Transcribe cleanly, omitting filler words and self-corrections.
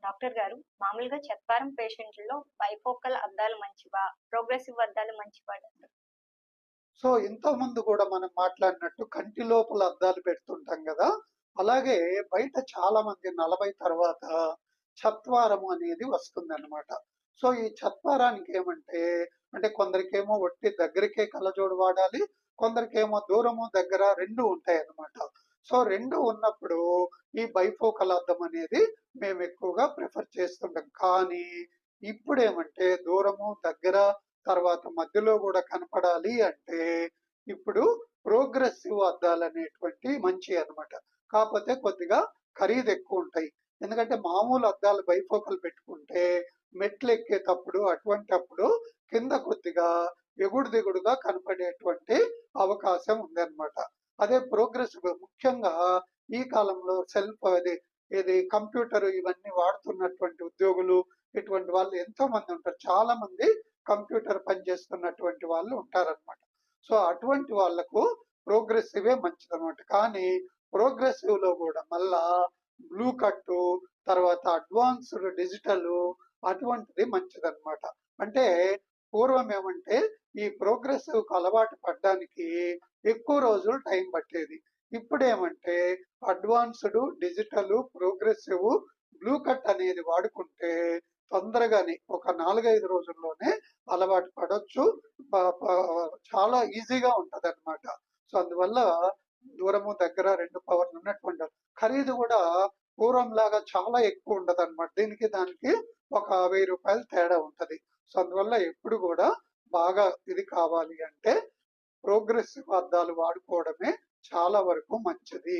Doctor గారు, మామూలుగా చత్వారం పేషెంట్‌లలో bifocal అద్దాలు మంచివా? ప్రోగ్రెసివ్ అద్దాలు మంచివా డాక్టర్? సో, ఇంతకుముందు గూడా మనం మాట్లాడినట్టు కంటి లోపల అద్దాలు పెడుతుంటాం గదా! అలాగే బయట చాలామంది 40 తర్వాత చత్వారము అనేది వస్తుందనమాట. సో, ఈ చత్వారానికేమంటే అంటే కొందరికేమో ఒట్టి దగ్గరికే కళ్ళజోడు వాడాలి. కొందరికేమో దూరము, దగ్గర 2 ఉంటాయన్నమాట. సో, 2 ఉన్నప్పుడు ఈ బైఫోకల్ అద్దం అనేది మేమెక్కువగా ప్రిఫర్ చేస్తుంటాం. కానీ ఇప్పుడేమంటే దూరము, దగ్గర తర్వాత మధ్యలో గూడా కనపడాలి అంటే, ఇప్పుడు ప్రోగ్రెసివ్ అద్దాలనేటువంటివి మంచియన్నమాట. కాపోతే కొద్దిగా ఖరీదెక్కువుంటాయి. ఎందుకంటే మామూలు అద్దాలు బైఫోకల్ పెట్టుకుంటే మెట్లెక్కేటప్పుడు అటువంటప్పుడు కింద కొద్దిగా ఎగుడు దిగుడుగా కనపడేటువంటి అవకాశం ఉందన్నమాట. అదే ప్రోగ్రెసివ్ ముఖ్యంగా ఈ కాలంలో ఇది కంప్యూటర్ ఇవన్నీ వాడుతున్నటువంటి ఉద్యోగులు, ఇటువంటి వాళ్ళు ఎంతో మంది ఉంటారు. చాలా మంది కంప్యూటర్ పనిచేస్తున్నటువంటి వాళ్ళు ఉంటారనమాట. సో, అటువంటి వాళ్ళకు ప్రోగ్రెసివే మంచిదనమాట. కానీ ప్రోగ్రెసివ్‌లో గూడా మళ్ళా బ్లూ కట్టు, తర్వాత అడ్వాన్స్‌డ్ డిజిటలు అటువంటిది మంచిదనమాట. అంటే పూర్వం ఏమంటే ఈ ప్రోగ్రెసివ్‌కి అలవాటు పడ్డానికి ఎక్కువ రోజులు టైం పట్టేది. ఇప్పుడేమంటే advanced, digital, progressive, blue cut అనేది వాడుకుంటే తొందరగానే ఒక 4, 5 రోజుల్లోనే అలవాటు పడొచ్చు. ప ప చాలా ఈజీగా ఉంటదనమాట. సో, అందువల్ల దూరము, దగ్గర 2 పవర్లున్నటువంటి ఖరీదు గూడా పూర్వంలాగా చాలా ఎక్కువుండదనమాట. దీనికి, దానికి ఒక రూ. 1000 తేడా ఉంటది. సో, అందువల్ల ఎప్పుడు గూడా బాగా ఇది కావాలి అంటే ప్రోగ్రెసివ్ అద్దాలు వాడుకోవడమే చాలా వరకు మంచిది.